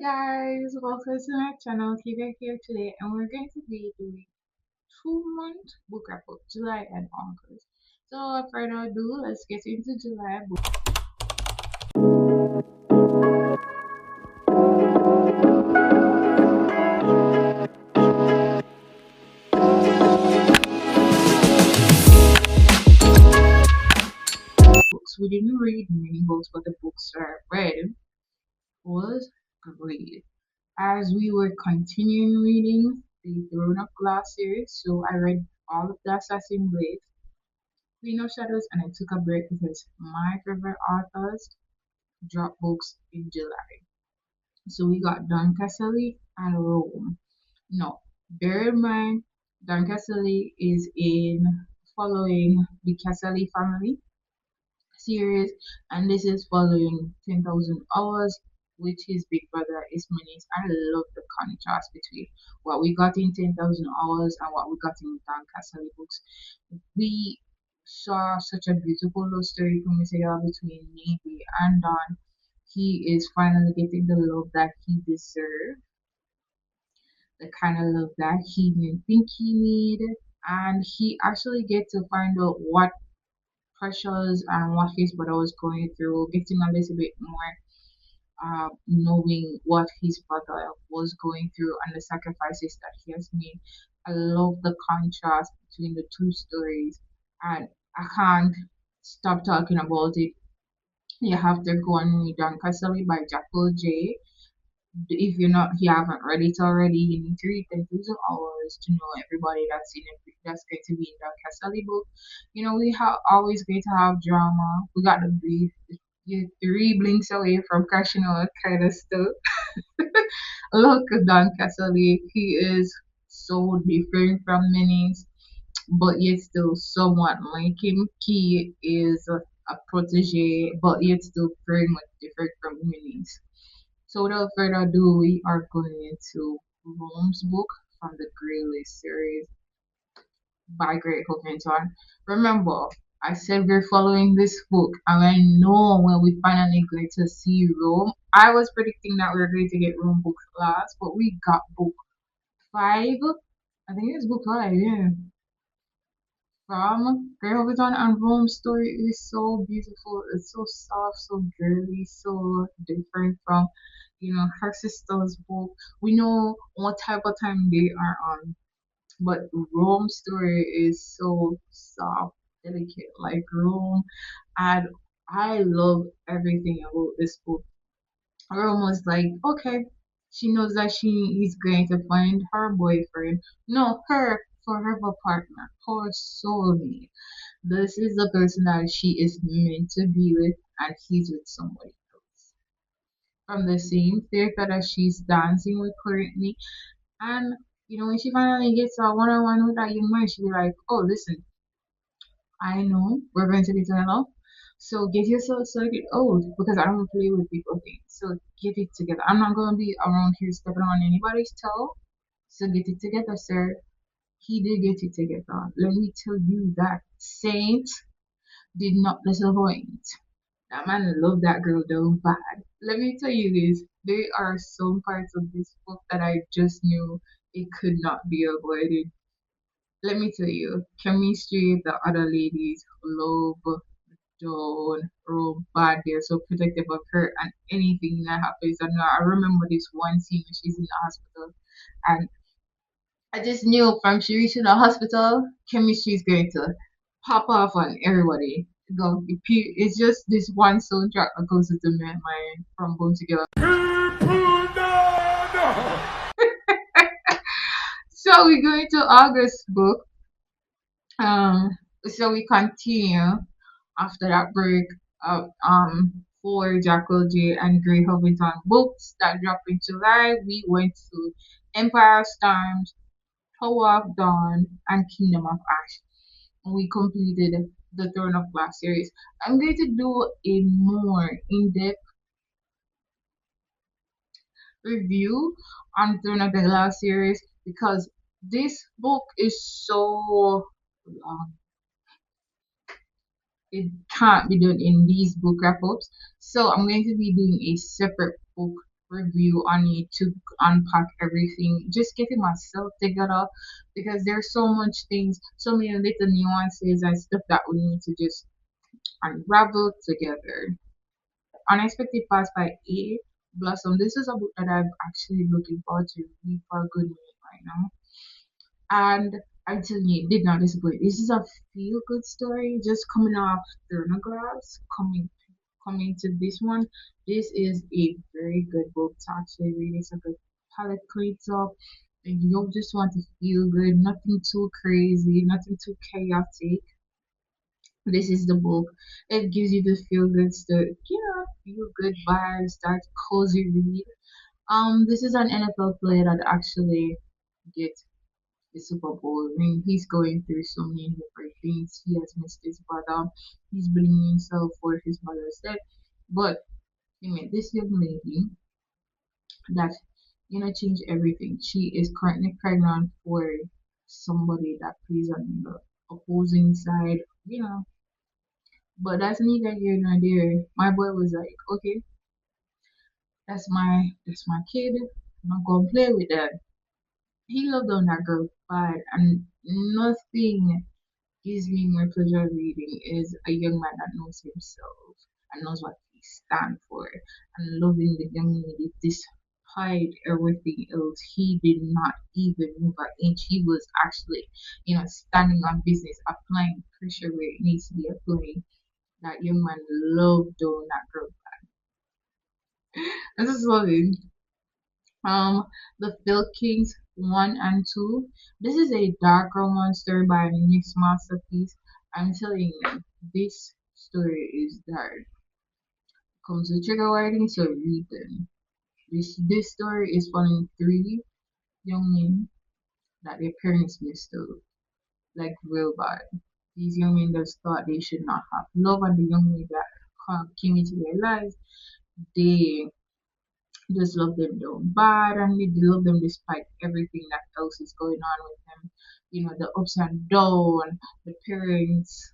Guys, welcome to my channel. Kika here today, and we're going to be doing 2 month book wrap up, July and August. So, without further ado, let's get into July books. We didn't read many books, but the books that I read was great. As we were continuing reading the Throne of Glass series, so I read all of the Assassin Blade, Queen of Shadows, and I took a break because my favorite authors dropped books in July. So we got Don Casale and Rome. Now, bear in mind, Don Casale is in following the Casale family series, and this is following 10,000 Hours, which his big brother is Minis. I love the contrast between what we got in 10,000 Hours and what we got in Don Casale books. We saw such a beautiful love story from Messiah between Navy and Don. He is finally getting the love that he deserves, the kind of love that he didn't think he needed, and he actually get to find out what pressures and what his brother was going through, getting a little bit more knowing what his brother was going through and the sacrifices that he has made. I love the contrast between the two stories, and I can't stop talking about it. You have to go and read Don Castle by Jackal J. If you haven't read it already, you need to read 10,000 Hours to know everybody that's in it, that's going to be in the Casali book. We have always going to have drama. We got the brief. You're 3 blinks away from crashing out kind of stuff. Look at Don Casali. He is so different from Minis, but yet still somewhat like him. He is a protege, but yet still very much different from Minis. So without further ado, we are going into Rome's book from the Grey List series by Greg Huffington. Remember, I said we're following this book, and I know when we finally going to see Rome. I was predicting that we were going to get Rome book last, but we got book 5. I think it's book 5, yeah. From Grey Huffington, and Rome's story is so beautiful. It's so soft, so girly, so different from her sister's book. We know what type of time they are on, but Rome's story is so soft, delicate, like Rome. And I love everything about this book. Rome was like, okay, she knows that she is going to find her boyfriend. No, her forever partner, her soulmate. This is the person that she is meant to be with, and he's with somebody else. From the same theater that she's dancing with currently. And when she finally gets a one-on-one with that young man, she'll be like, "Oh, listen, I know we're going to be together. So get yourself sorted out because I don't play with people things. So get it together. I'm not gonna be around here stepping on anybody's toe. So get it together, sir." He did get it together. Let me tell you that Saint did not disappoint. That man loved that girl down bad. Let me tell you this. There are some parts of this book that I just knew it could not be avoided. Let me tell you, chemistry, the other ladies love Dawn, real bad. They're so protective of her and anything that happens. And I remember this one scene when she's in the hospital, and I just knew from she reaching the hospital, chemistry is going to pop off on everybody. It's just this one soundtrack that goes into my mind from Bone Together. So we go into August book. So we continue after that break of for Jackal J and Grey Huffington books that dropped in July. We went to Empire of Storms, Tower of Dawn, and Kingdom of Ash. And we completed the Throne of Glass series. I'm going to do a more in-depth review on Throne of the Glass series because this book is so long. It can't be done in these book wrap ups. So I'm going to be doing a separate book review on it to unpack everything, just getting myself together because there's so much things, so many little nuances and stuff that we need to just unravel together. Unexpected Pass by A. Blossom. This is a book that I'm actually looking forward to read for a good minute right now. And I'm telling you, it did not disappoint. This is a feel good story just coming off Thermographs, coming to this one. This is a very good book to actually read. It's a good palate cleanser. And you don't just want to feel good, nothing too crazy, nothing too chaotic. This is the book. It gives you the feel good stuff, feel good vibes, that cozy read. This is an NFL player that actually gets the Super Bowl. I mean, he's going through so many different things. He has missed his brother. He's blaming himself for his mother's death. But he met this young lady that changed everything. She is currently pregnant for somebody that plays on the opposing side. But that's neither here nor there. My boy was like, okay, that's my kid. I'm not gonna play with that. He loved on that girl bad, and nothing gives me more pleasure reading is a young man that knows himself and knows what he stands for, and loving the young lady despite everything else. He did not even move an inch. He was actually, standing on business, applying pressure where it needs to be applied. That young man loved on that girl. This is loving. The Phil Kings 1 and 2. This is a dark romance story by a mixed masterpiece. I'm telling you, this story is dark. Comes with trigger warning, so read them. This story is following three young men that their parents missed out, like real bad. These young men just thought they should not have love, and the young men that came into their lives, they just love them down bad, and they love them despite everything that else is going on with them. The ups and downs, the parents.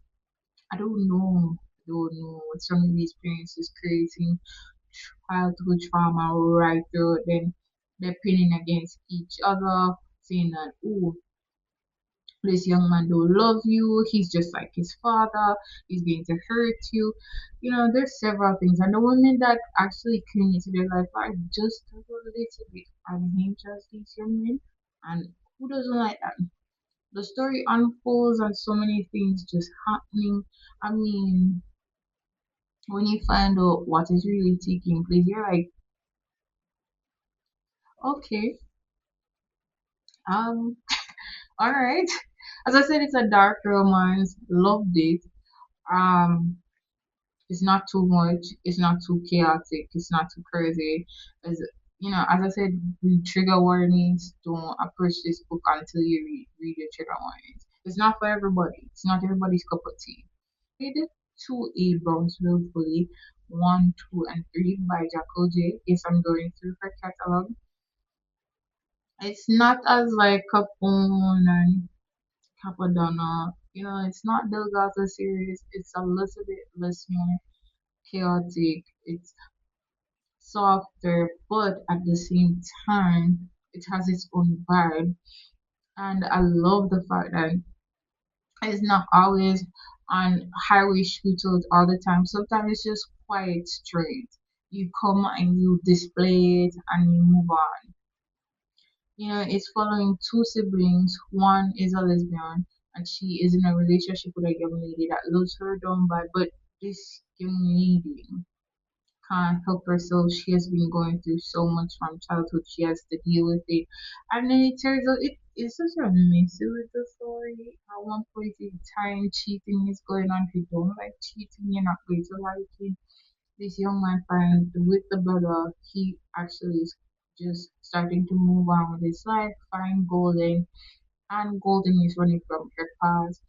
I don't know. I don't know what some of these parents is creating childhood trauma right through. Then they're pinning against each other, saying that, oh, this young man don't love you, he's just like his father, he's going to hurt you. There's several things. And the women that actually came into their life are just a little bit unhinged as these young men. And who doesn't like that? The story unfolds and so many things just happening. I mean, when you find out what is really taking place, you're like, okay, um, all right. As I said, it's a dark romance. Loved it. Um, it's not too much. It's not too chaotic. It's not too crazy. As as I said, the trigger warnings. Don't approach this book until you read the trigger warnings. It's not for everybody. It's not everybody's cup of tea. Read it to a Brownsville Fully 1, 2, and 3 by Jackal J. Yes, I'm going through her catalog. It's not as like Capone and Capadonna. It's not Delgado series. It's a little bit less more chaotic. It's softer, but at the same time, it has its own vibe. And I love the fact that it's not always on highway shootouts all the time. Sometimes it's just quite straight. You come and you display it and you move on. It's following two siblings. One is a lesbian and she is in a relationship with a young lady that loves her down bad, but this young lady can't help herself. She has been going through so much from childhood. She has to deal with it. And then it turns out it's such a messy little story. At one point in time, cheating is going on. If you don't like cheating, you're not going to like it. This young man finds with the brother, he actually is just starting to move on with his life, find Golden, and Golden is running from her past.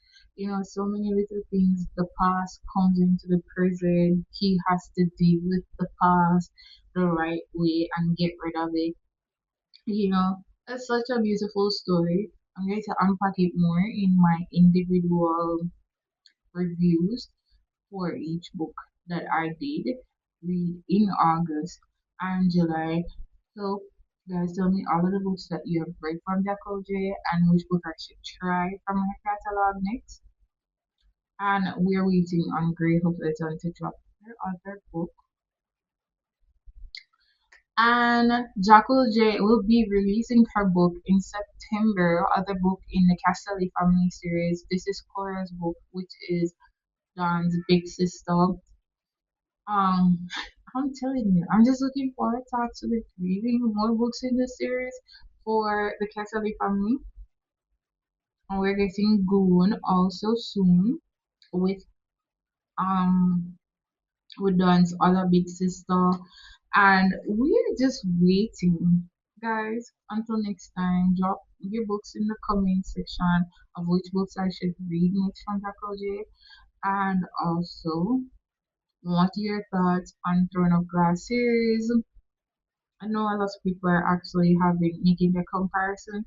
So many little things. The past comes into the present. He has to deal with the past the right way and get rid of it. It's such a beautiful story. I'm going to unpack it more in my individual reviews for each book that I did read in August. and July. So, guys, tell me all of the books that you have read from Jackal J and which book I should try from her catalog next. And we're waiting on Grey Hope Eton to drop her other book. And Jackal J will be releasing her book in September, other book in the Castelli family series. This is Cora's book, which is Dawn's big sister. Um, I'm telling you, I'm just looking forward to actually reading more books in the series for the Castelli family. And we're getting Goon also soon with um with Dawn's other big sister. And we're just waiting, guys, until next time. Drop your books in the comment section of which books I should read next from Jackal J. And also, what are your thoughts on Throne of Glass series? I know a lot of people are actually having making the comparison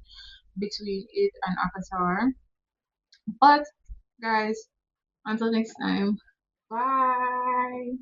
between it and Akatar. But guys, until next time, bye.